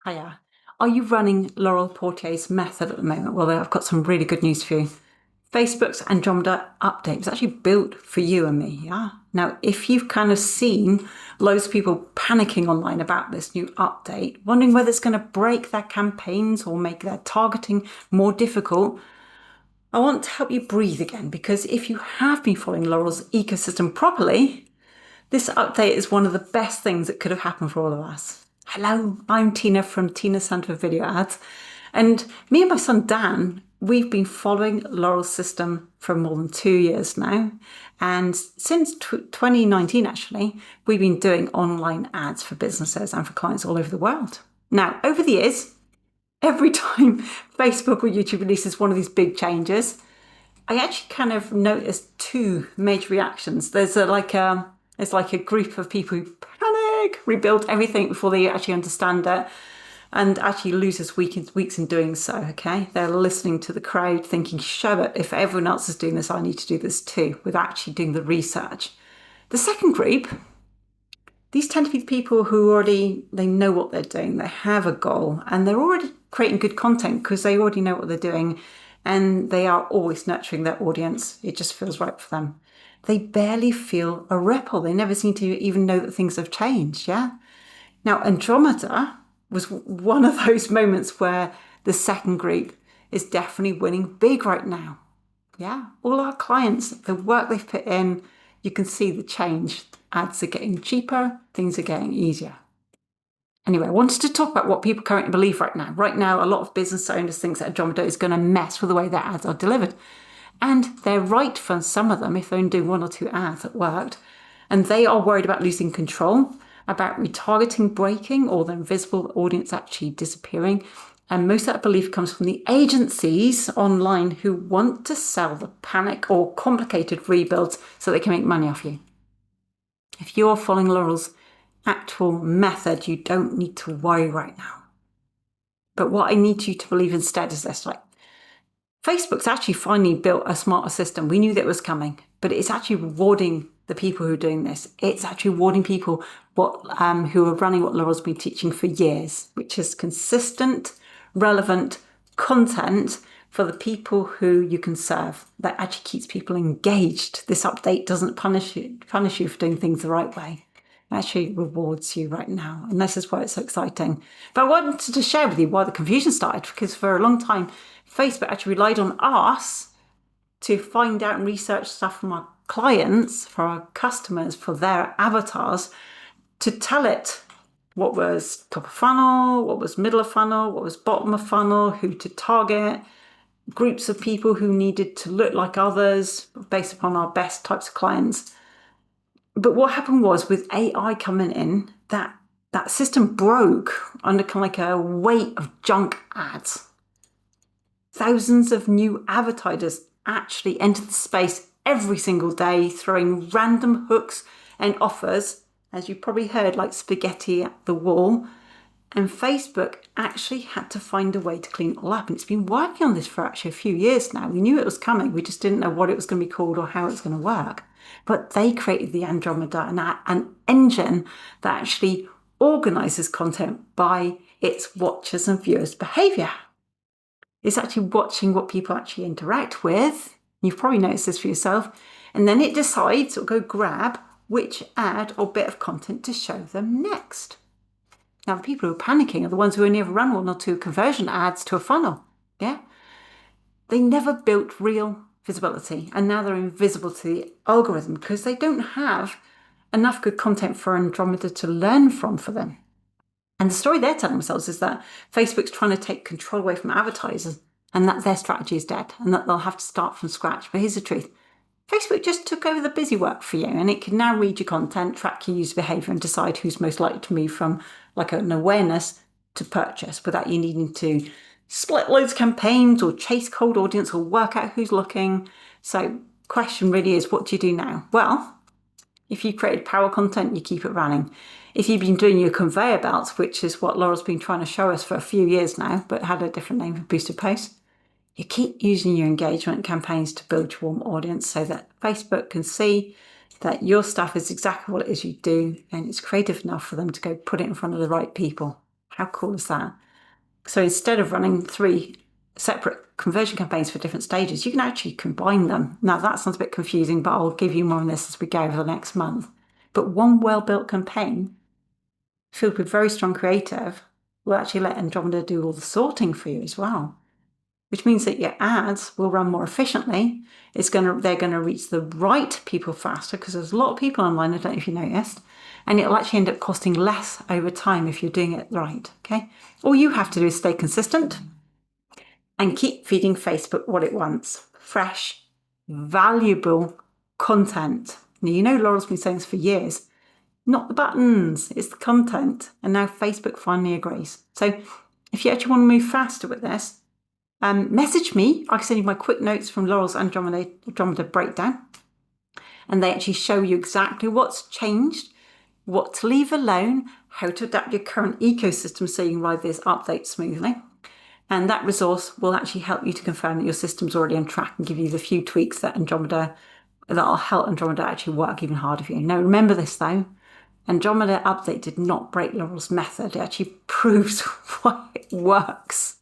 Hiya. Are you running Laurel Portiés method at the moment? Well, I've got some really good news for you. Facebook's Andromeda update was actually built for you and me, yeah? Now, if you've kind of seen loads of people panicking online about this new update, wondering whether it's going to break their campaigns or make their targeting more difficult, I want to help you breathe again, because if you have been following Laurel's ecosystem properly, this update is one of the best things that could have happened for all of us. Hello, I'm Tina from Tina Sanford Video Ads, and me and my son Dan, we've been following Laurel's system for more than 2 years now, and since 2019 actually, we've been doing online ads for businesses and for clients all over the world. Now, over the years, every time Facebook or YouTube releases one of these big changes, I actually kind of noticed two major reactions. There's like a group of people who panic, rebuild everything before they actually understand it, and actually loses weeks in doing so, okay? They're listening to the crowd thinking, show it, if everyone else is doing this, I need to do this too, without actually doing the research. The second group, these tend to be the people who they know what they're doing, they have a goal, and they're already creating good content because they already know what they're doing, and they are always nurturing their audience. It just feels right for them. They barely feel a ripple. They never seem to even know that things have changed, yeah? Now, Andromeda was one of those moments where the second group is definitely winning big right now, yeah? All our clients, the work they've put in, you can see the change. Ads are getting cheaper, things are getting easier. Anyway, I wanted to talk about what people currently believe right now. Right now, a lot of business owners think that Andromeda is going to mess with the way their ads are delivered. And they're right for some of them if they're only doing 1 or 2 ads that worked. And they are worried about losing control, about retargeting breaking, or the invisible audience actually disappearing. And most of that belief comes from the agencies online who want to sell the panic or complicated rebuilds so they can make money off you. If you're following Laurel's actual method, you don't need to worry right now. But what I need you to believe instead is this, like, Facebook's actually finally built a smarter system. We knew that was coming, but it's actually rewarding the people who are doing this. It's actually rewarding people who are running what Laurel's been teaching for years, which is consistent, relevant content for the people who you can serve. That actually keeps people engaged. This update doesn't punish you for doing things the right way. It actually rewards you right now. And this is why it's so exciting. But I wanted to share with you why the confusion started, because for a long time, Facebook actually relied on us to find out and research stuff from our clients, for our customers, for their avatars, to tell it what was top of funnel, what was middle of funnel, what was bottom of funnel, who to target, groups of people who needed to look like others based upon our best types of clients. But what happened was, with AI coming in, that system broke under kind of like a weight of junk ads. Thousands of new advertisers actually enter the space every single day, throwing random hooks and offers, as you probably heard, like spaghetti at the wall. And Facebook actually had to find a way to clean it all up. And it's been working on this for actually a few years now. We knew it was coming. We just didn't know what it was going to be called or how it was going to work. But they created the Andromeda, an engine that actually organizes content by its watchers and viewers' behavior. It's actually watching what people actually interact with. You've probably noticed this for yourself. And then it decides, or go grab, which ad or bit of content to show them next. Now, the people who are panicking are the ones who only ever run 1 or 2 conversion ads to a funnel. Yeah? They never built real visibility, and now they're invisible to the algorithm because they don't have enough good content for Andromeda to learn from for them. And the story they're telling themselves is that Facebook's trying to take control away from advertisers, and that their strategy is dead, and that they'll have to start from scratch. But here's the truth. Facebook just took over the busy work for you, and it can now read your content, track your user behavior, and decide who's most likely to move from like an awareness to purchase without you needing to split loads of campaigns or chase cold audience or work out who's looking. So question really is, what do you do now? Well, if you created power content, you keep it running. If you've been doing your conveyor belts, which is what Laurel's been trying to show us for a few years now, but had a different name for boosted posts, you keep using your engagement campaigns to build your warm audience so that Facebook can see that your stuff is exactly what it is you do, and it's creative enough for them to go put it in front of the right people. How cool is that? So instead of running 3 separate conversion campaigns for different stages, you can actually combine them. Now that sounds a bit confusing, but I'll give you more on this as we go over the next month. But one well-built campaign filled with very strong creative will actually let Andromeda do all the sorting for you as well, which means that your ads will run more efficiently. They're going to reach the right people faster, because there's a lot of people online, I don't know if you noticed, and it'll actually end up costing less over time if you're doing it right, okay? All you have to do is stay consistent and keep feeding Facebook what it wants: fresh, valuable content. Now, you know Laurel's been saying this for years. Not the buttons, it's the content. And now Facebook finally agrees. So if you actually want to move faster with this, message me. I can send you my quick notes from Laurel's Andromeda breakdown. And they actually show you exactly what's changed, what to leave alone, how to adapt your current ecosystem so you can ride this update smoothly. And that resource will actually help you to confirm that your system's already on track and give you the few tweaks that'll help Andromeda actually work even harder for you. Now, remember this though, Andromeda update did not break Laurel's method. It actually proves why it works.